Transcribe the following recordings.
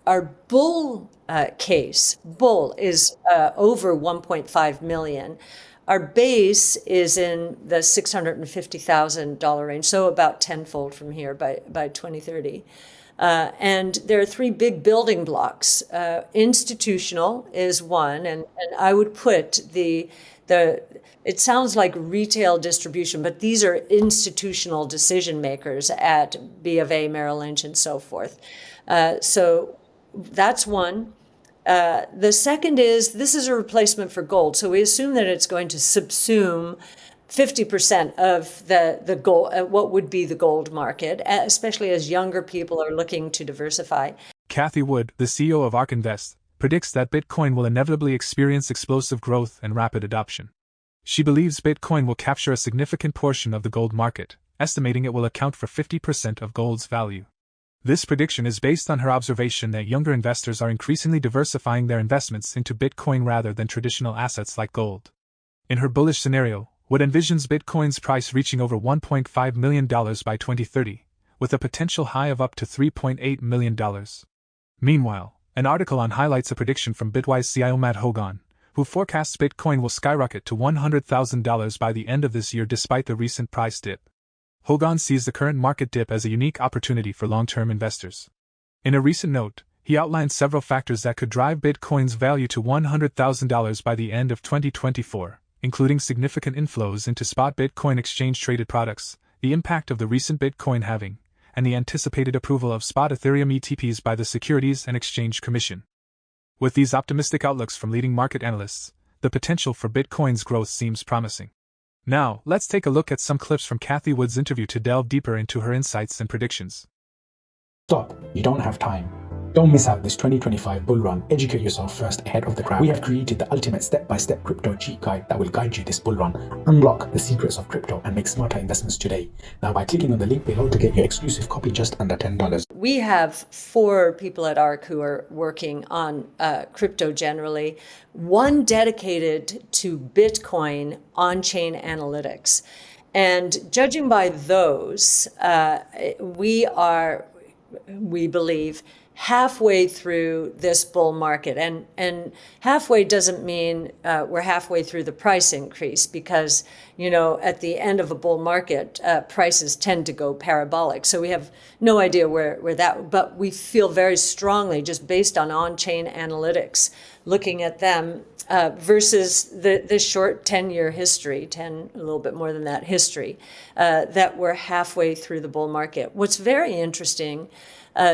our bull bull is over 1.5 million. Our base is in the $650,000 range, so about tenfold from here by 2030. And there are three big building blocks. Institutional is one, and I would put it sounds like retail distribution, but these are institutional decision makers at B of A, Merrill Lynch, and so forth. So that's one. The second is this is a replacement for gold. So we assume that it's going to subsume 50% of the gold, what would be the gold market, especially as younger people are looking to diversify. Cathie Wood, the CEO of Ark Invest, predicts that Bitcoin will inevitably experience explosive growth and rapid adoption. She believes Bitcoin will capture a significant portion of the gold market, estimating it will account for 50% of gold's value. This prediction is based on her observation that younger investors are increasingly diversifying their investments into Bitcoin rather than traditional assets like gold. In her bullish scenario, Wood envisions Bitcoin's price reaching over $1.5 million by 2030, with a potential high of up to $3.8 million. Meanwhile, an article highlights a prediction from Bitwise CIO Matt Hougan, who forecasts Bitcoin will skyrocket to $100,000 by the end of this year despite the recent price dip. Hougan sees the current market dip as a unique opportunity for long-term investors. In a recent note, he outlined several factors that could drive Bitcoin's value to $100,000 by the end of 2024, including significant inflows into spot Bitcoin exchange-traded products, the impact of the recent Bitcoin halving, and the anticipated approval of spot Ethereum ETPs by the Securities and Exchange Commission. With these optimistic outlooks from leading market analysts, the potential for Bitcoin's growth seems promising. Now, let's take a look at some clips from Cathie Wood's interview to delve deeper into her insights and predictions. Stop. You don't have time. Don't miss out this 2025 bull run. Educate yourself first ahead of the crowd. We have created the ultimate step-by-step crypto cheat guide that will guide you this bull run. Unlock the secrets of crypto and make smarter investments today. Now by clicking on the link below to get your exclusive copy just under $10. We have 4 people at Ark who are working on crypto generally. One dedicated to Bitcoin on-chain analytics. And judging by those, we believe, halfway through this bull market. And halfway doesn't mean we're halfway through the price increase because, at the end of a bull market, prices tend to go parabolic. So we have no idea where that, but we feel very strongly just based on-chain analytics, looking at them versus the short 10-year history, a little bit more than that history, that we're halfway through the bull market. What's very interesting,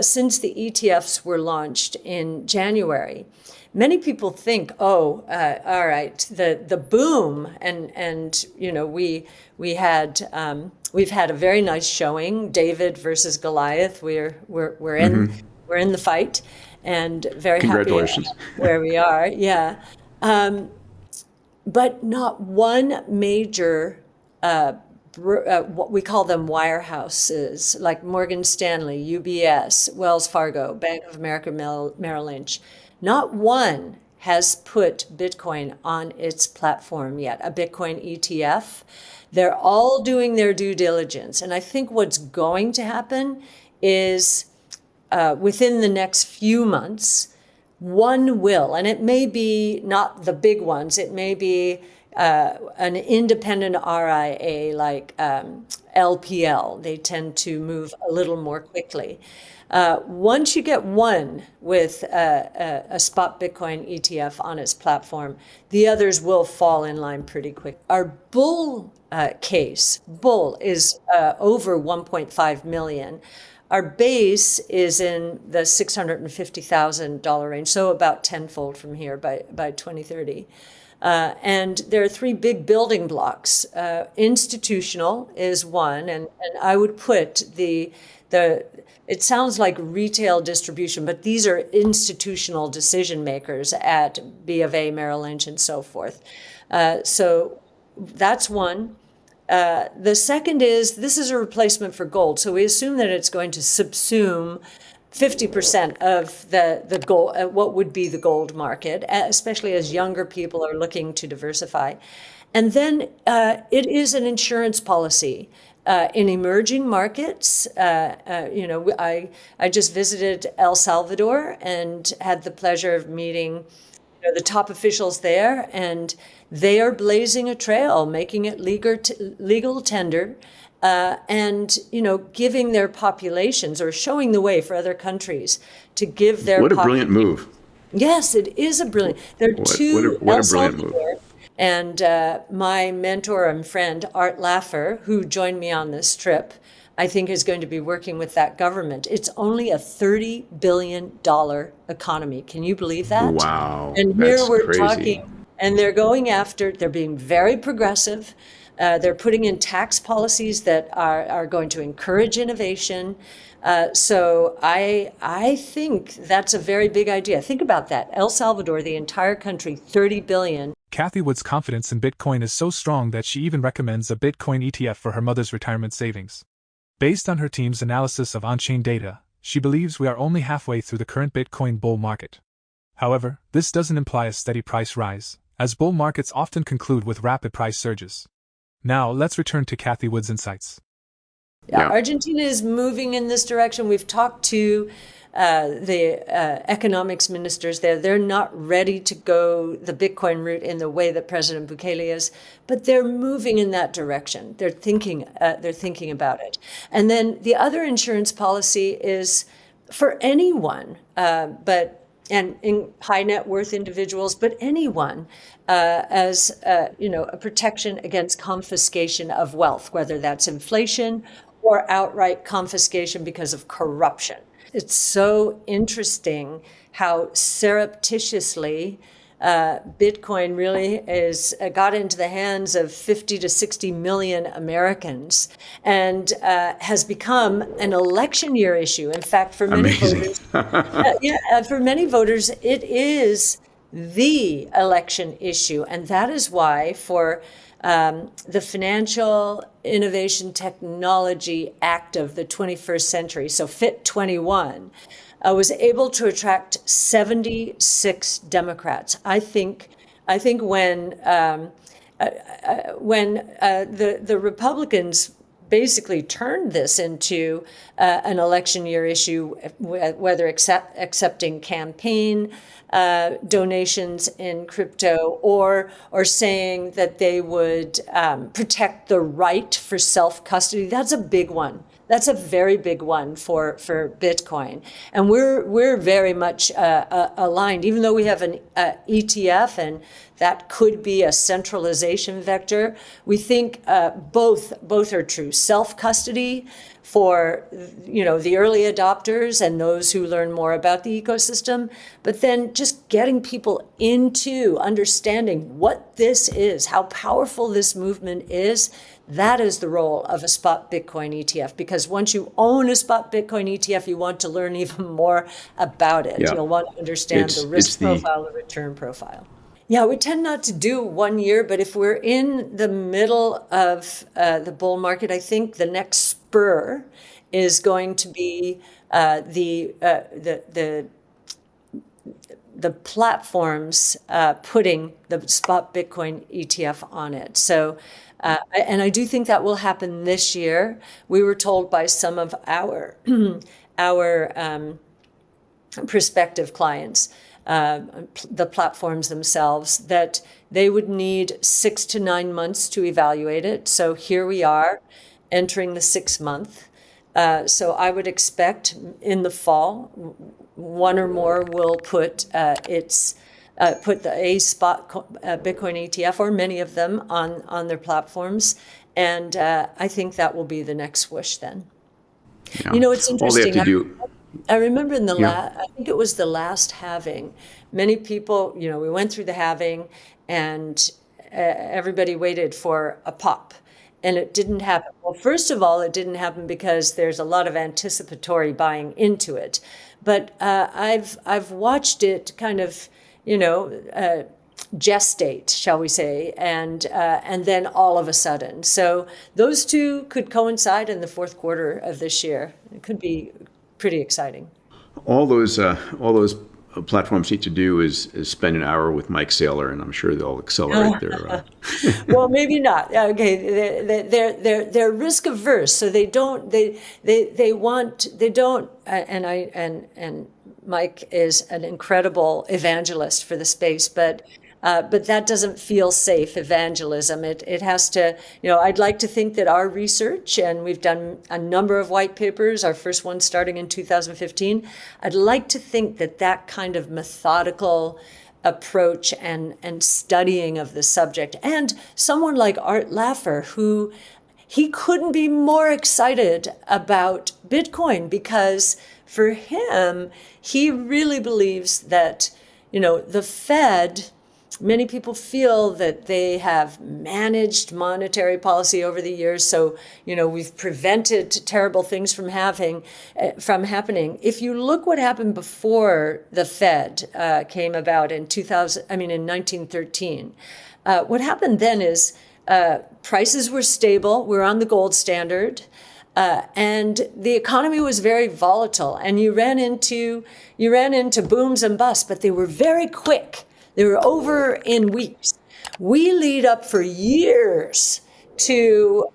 since the ETFs were launched in January, many people think, all right, the boom, and we've had a very nice showing, David versus Goliath. We're in the fight, and very happy where we are. Yeah, but not one major. What we call them wirehouses, like Morgan Stanley, UBS, Wells Fargo, Bank of America, Merrill Lynch. Not one has put Bitcoin on its platform yet, a Bitcoin ETF. They're all doing their due diligence. And I think what's going to happen is within the next few months, one will, and it may be not the big ones, it may be an independent RIA like LPL. They tend to move a little more quickly. Once you get one with a spot Bitcoin ETF on its platform, the others will fall in line pretty quick. Our bull is over 1.5 million. Our base is in the $650,000 range, so about tenfold from here by 2030. And there are 3 big building blocks. Institutional is one, and I would put it sounds like retail distribution, but these are institutional decision makers at B of A, Merrill Lynch, and so forth. So that's one. The second is this is a replacement for gold. So we assume that it's going to subsume 50% of the gold, what would be the gold market, especially as younger people are looking to diversify. And then it is an insurance policy. in emerging markets, I just visited El Salvador and had the pleasure of meeting the top officials there, and they are blazing a trail, making it legal tender, and giving their populations or showing the way for other countries to give their. What a brilliant move! Yes, it is a brilliant. There are two What El a brilliant move! Salvador, and my mentor and friend Art Laffer, who joined me on this trip, I think is going to be working with that government. It's only a $30 billion economy. Can you believe that? Wow. And here that's we're crazy. talking, and they're going after, they're being very progressive. They're putting in tax policies that are going to encourage innovation. So I think that's a very big idea. Think about that. El Salvador, the entire country, 30 billion. Cathie Wood's confidence in Bitcoin is so strong that she even recommends a Bitcoin ETF for her mother's retirement savings. Based on her team's analysis of on-chain data, she believes we are only halfway through the current Bitcoin bull market. However, this doesn't imply a steady price rise, as bull markets often conclude with rapid price surges. Now, let's return to Cathie Wood's insights. Yeah. Argentina is moving in this direction. We've talked to the economics ministers there. They're not ready to go the Bitcoin route in the way that President Bukele is, but they're moving in that direction. They're thinking about it. And then the other insurance policy is for anyone, and in high net worth individuals, but anyone, as a protection against confiscation of wealth, whether that's inflation or outright confiscation because of corruption. It's so interesting how surreptitiously Bitcoin really got into the hands of 50 to 60 million Americans and has become an election year issue. In fact, for many voters, for many voters, it is the election issue, and that is why for the Financial Innovation Technology Act of the 21st century, so FIT 21, was able to attract 76 Democrats. I think when the Republicans basically turned this into an election year issue, whether accepting campaign donations in crypto or saying that they would protect the right for self-custody. That's a big one. That's a very big one for Bitcoin. And we're very much aligned, even though we have an ETF and that could be a centralization vector. We think both are true. Self-custody for the early adopters and those who learn more about the ecosystem, but then just getting people into understanding what this is, how powerful this movement is. That is the role of a spot Bitcoin ETF, because once you own a spot Bitcoin ETF, you want to learn even more about it. Yeah. You'll want to understand the risk profile, the return profile. Yeah, we tend not to do 1 year, but if we're in the middle of the bull market, I think the next spur is going to be the platforms putting the spot Bitcoin ETF on it. So, and I do think that will happen this year. We were told by some of our prospective clients, the platforms themselves, that they would need 6 to 9 months to evaluate it. So here we are entering the 6th month. So I would expect in the fall, one or more will put put the spot Bitcoin ETF, or many of them, on their platforms. And I think that will be the next swoosh then. Yeah. It's interesting. All they have to do. I remember in I think it was the last halving, many people, we went through the halving and everybody waited for a pop, and it didn't happen. Well, first of all, it didn't happen because there's a lot of anticipatory buying into it. But I've watched it kind of, gestate, shall we say, and then all of a sudden. So those two could coincide in the 4th quarter of this year. It could be pretty exciting. All those platforms need to do is spend an hour with Mike Saylor, and I'm sure they'll accelerate their. Well, maybe not. Okay, they're risk averse, so they don't. And Mike is an incredible evangelist for the space, but that doesn't feel safe evangelism. It has to, I'd like to think that our research, and we've done a number of white papers, our first one starting in 2015, I'd like to think that kind of methodical approach and studying of the subject, and someone like Art Laffer, who he couldn't be more excited about Bitcoin, because for him, he really believes that, the Fed, many people feel that they have managed monetary policy over the years. So, we've prevented terrible things from happening. If you look what happened before the Fed came about in 1913, what happened then is prices were stable. We're on the gold standard. And the economy was very volatile, and you ran into booms and busts, but they were very quick. They were over in weeks. We lead up for years to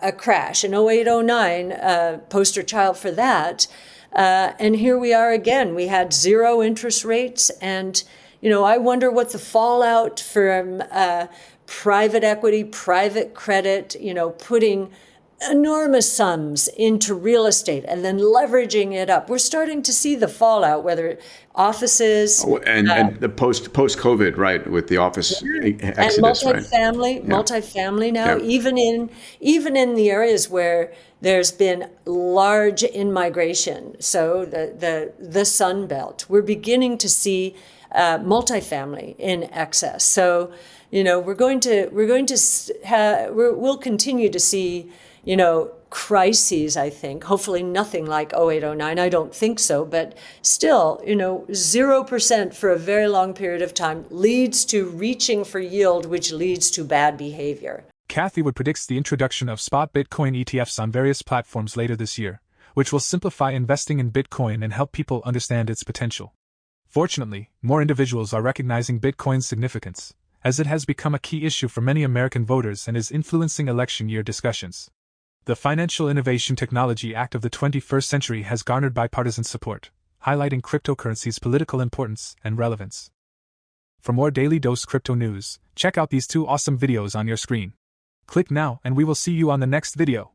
a crash, an 0809, poster child for that. And here we are again. We had zero interest rates, and I wonder what the fallout from private equity, private credit, putting enormous sums into real estate and then leveraging it up. We're starting to see the fallout, whether offices and the post-COVID, right, with the office exodus, and multifamily now, even in the areas where there's been large in-migration. So the Sun Belt, we're beginning to see multifamily in excess. So we'll continue to see crises, I think. Hopefully nothing like 0809. I don't think so, but still, 0% for a very long period of time leads to reaching for yield, which leads to bad behavior. Cathie Wood predicts the introduction of spot Bitcoin ETFs on various platforms later this year, which will simplify investing in Bitcoin and help people understand its potential. Fortunately, more individuals are recognizing Bitcoin's significance, as it has become a key issue for many American voters and is influencing election year discussions. The Financial Innovation Technology Act of the 21st century has garnered bipartisan support, highlighting cryptocurrency's political importance and relevance. For more Daily Dose Crypto news, check out these 2 awesome videos on your screen. Click now and we will see you on the next video.